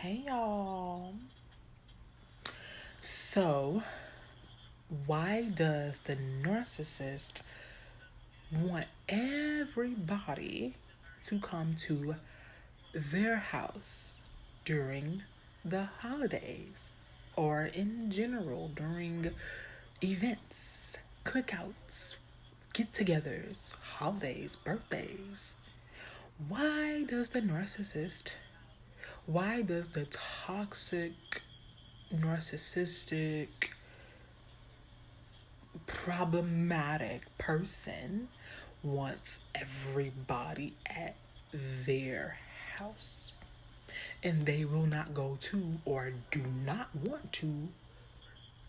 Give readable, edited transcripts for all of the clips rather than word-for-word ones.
Hey y'all. So, why does the narcissist want everybody to come to their house during the holidays or in general during events, cookouts, get togethers, holidays, birthdays? Why does the narcissist, why does the toxic, narcissistic, problematic person wants everybody at their house? And they will not go to, or do not want to,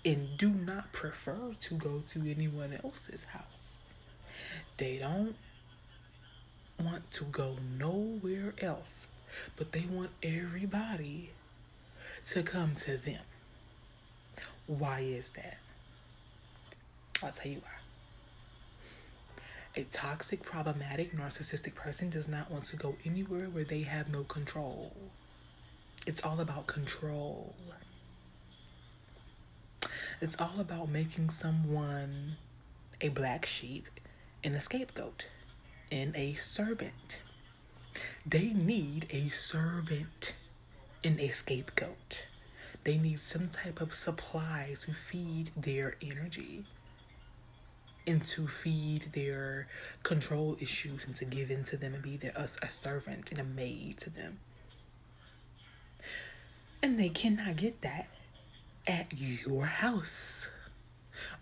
and do not prefer to go to anyone else's house. They don't want to go nowhere else, but they want everybody to come to them. Why is that? I'll tell you why. A toxic, problematic, narcissistic person does not want to go anywhere where they have no control. It's all about control. It's all about making someone a black sheep and a scapegoat and a servant. They need a servant and a scapegoat. They need some type of supply to feed their energy and to feed their control issues and to give in to them and be a servant and a maid to them. And they cannot get that at your house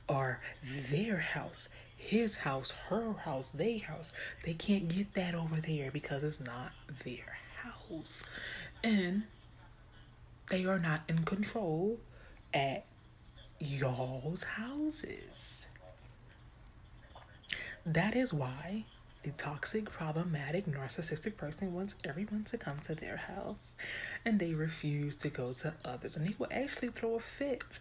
or their house, his house, her house, their house. They can't get that over there because it's not their house. And they are not in control at y'all's houses. That is why the toxic, problematic, narcissistic person wants everyone to come to their house and they refuse to go to others. And they will actually throw a fit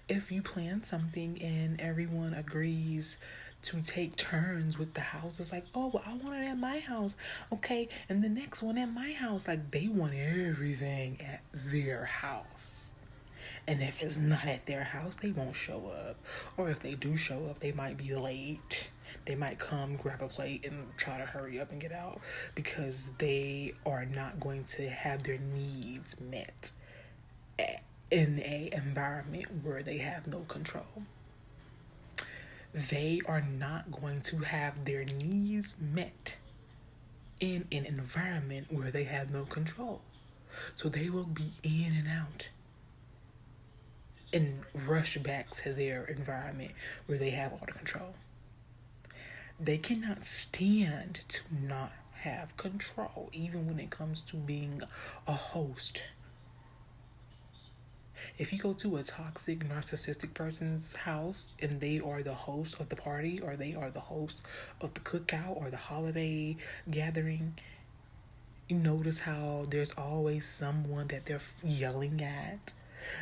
if you plan something and everyone agrees to take turns with the houses. Like, oh, well, I want it at my house. Okay, and the next one at my house. Like, they want everything at their house. And if it's not at their house, they won't show up. Or if they do show up, they might be late. They might come, grab a plate, and try to hurry up and get out because they are not going to have their needs met in an environment where they have no control. They are not going to have their needs met in an environment where they have no control. So they will be in and out and rush back to their environment where they have all the control. They cannot stand to not have control, even when it comes to being a host. If you go to a toxic, narcissistic person's house and they are the host of the party, or they are the host of the cookout or the holiday gathering, you notice how there's always someone that they're yelling at.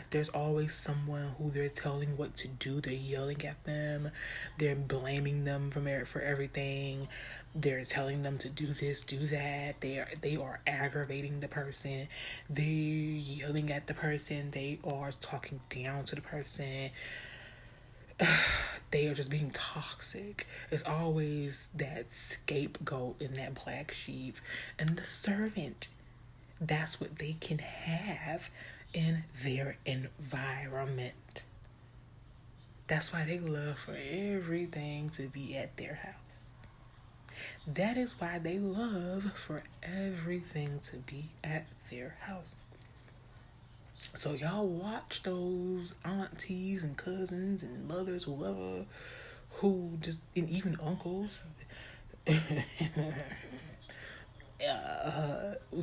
There's always someone who they're telling what to do. They're yelling at them. They're blaming them for everything. They're telling them to do this, do that. They are aggravating the person. They're yelling at the person. They are talking down to the person. They are just being toxic. It's always that scapegoat and that black sheep and the servant. That's what they can have in their environment. That's why they love for everything to be at their house. That is why they love for everything to be at their house. So y'all watch those aunties and cousins and mothers, whoever, who just, and even uncles,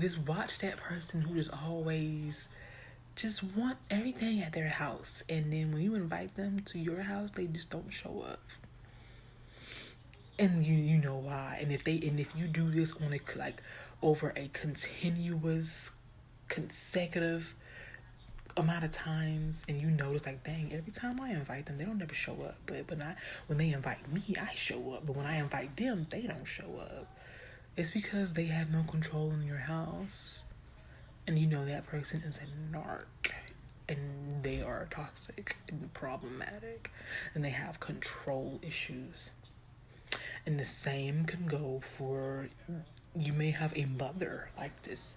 just watch that person who just always just want everything at their house, and then when you invite them to your house, they just don't show up. And you know why. And if you do this on over a continuous, consecutive amount of times, and you notice dang, every time I invite them, they don't never show up. But when they invite me, I show up. But when I invite them, they don't show up. It's because they have no control in your house. and you know that person is a narc, and they are toxic and problematic, and they have control issues. And the same can go for, you may have a mother like this.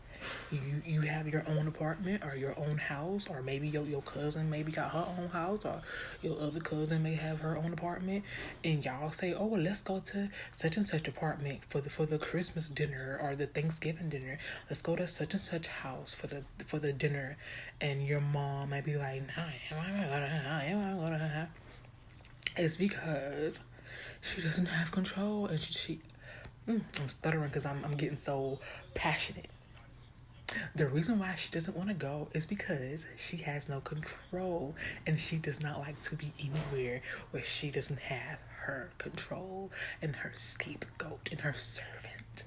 You have your own apartment or your own house, or maybe your cousin maybe got her own house, or your other cousin may have her own apartment, and y'all say, oh, well, let's go to such and such apartment for the Christmas dinner or the Thanksgiving dinner. Let's go to such and such house for the dinner. And your mom might be like, nah, am I gonna. It's because she doesn't have control, and I'm stuttering because I'm getting so passionate. The reason why she doesn't want to go is because she has no control, and she does not like to be anywhere where she doesn't have her control and her scapegoat and her servant.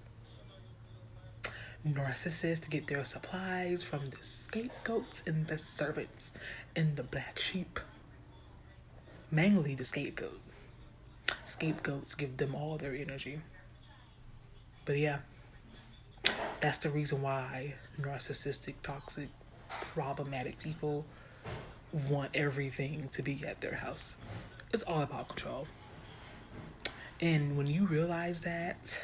Narcissists get their supplies from the scapegoats and the servants and the black sheep. Mainly the scapegoat. Scapegoats give them all their energy. But yeah, that's the reason why narcissistic, toxic, problematic people want everything to be at their house. It's all about control. And when you realize that,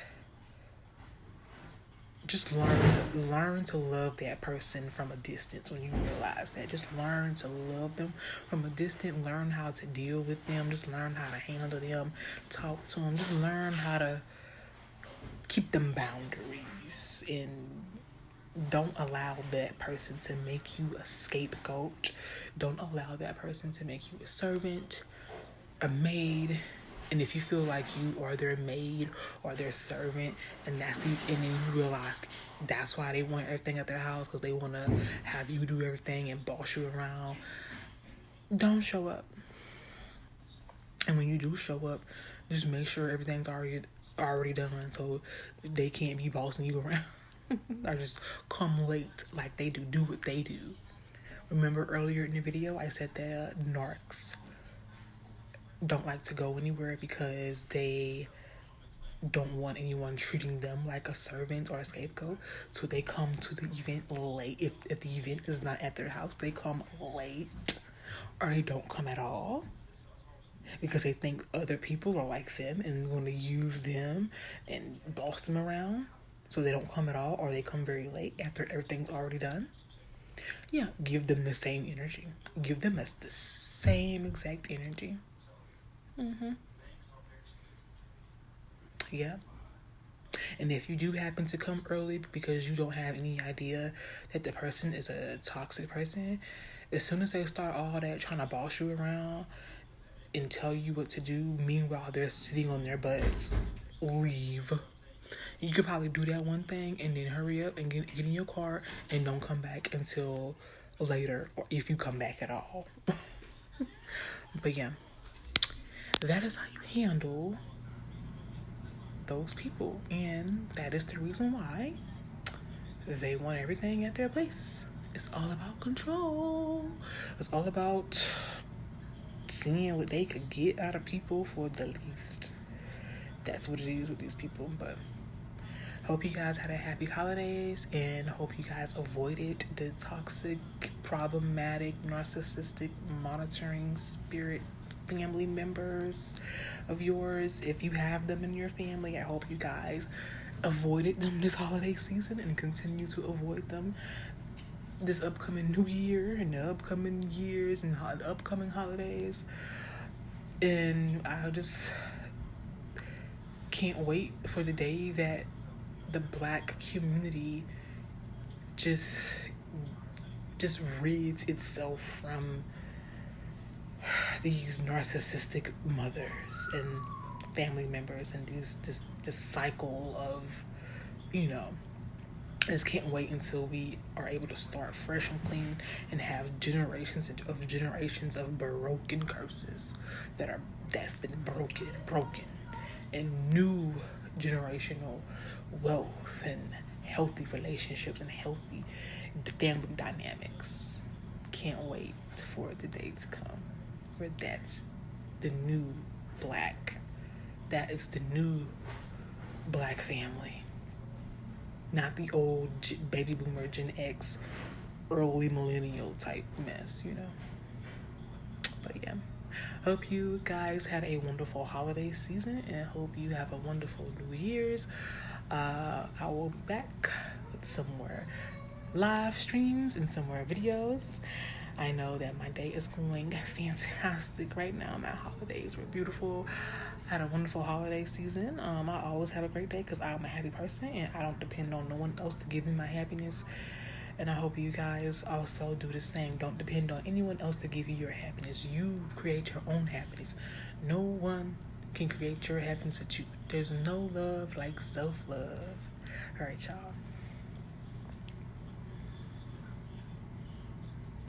just learn to love that person from a distance. When you realize that, just learn to love them from a distance. Learn how to deal with them. Just learn how to handle them, talk to them. Just learn how to keep them boundaries, and don't allow that person to make you a scapegoat. Don't allow that person to make you a servant, a maid. And if you feel like you are their maid or their servant, and then you realize that's why they want everything at their house, because they want to have you do everything and boss you around, don't show up. And when you do show up, just make sure everything's already done, so they can't be bossing you around. Or just come late like they do what they do. Remember earlier in the video I said that narcs don't like to go anywhere because they don't want anyone treating them like a servant or a scapegoat. So they come to the event late. If the event is not at their house, they come late, or they don't come at all, because they think other people are like them and going to use them and boss them around. So they don't come at all, or they come very late after everything's already done. Yeah, give them the same energy. Give them the same exact energy. Yeah. And if you do happen to come early because you don't have any idea that the person is a toxic person, as soon as they start all that trying to boss you around and tell you what to do, meanwhile they're sitting on their butts, leave. You could probably do that one thing and then hurry up and get in your car and don't come back until later, or if you come back at all. But yeah, that is how you handle those people, and that is the reason why they want everything at their place. It's all about control. It's all about seeing what they could get out of people for the least. That's what it is with these people. But hope you guys had a happy holidays, and hope you guys avoided the toxic, problematic, narcissistic, monitoring spirit family members of yours. If you have them in your family, I hope you guys avoided them this holiday season and continue to avoid them this upcoming new year and the upcoming years and the upcoming holidays. And I just can't wait for the day that the black community just rids itself from these narcissistic mothers and family members, and this cycle of, I just can't wait until we are able to start fresh and clean and have generations of broken curses that's been broken, and new generational wealth and healthy relationships and healthy family dynamics. Can't wait for the day to come where that's the new black. That is the new black family. not the old baby boomer, Gen X, early millennial type mess, you know. But yeah, hope you guys had a wonderful holiday season, and hope you have a wonderful New Year's. I will be back with some more live streams and some more videos. I know that my day is going fantastic right now. My holidays were beautiful. I had a wonderful holiday season. I always have a great day because I'm a happy person and I don't depend on no one else to give me my happiness. And I hope you guys also do the same. Don't depend on anyone else to give you your happiness. You create your own happiness. No one can create your happiness but you. There's no love like self-love. All right, y'all.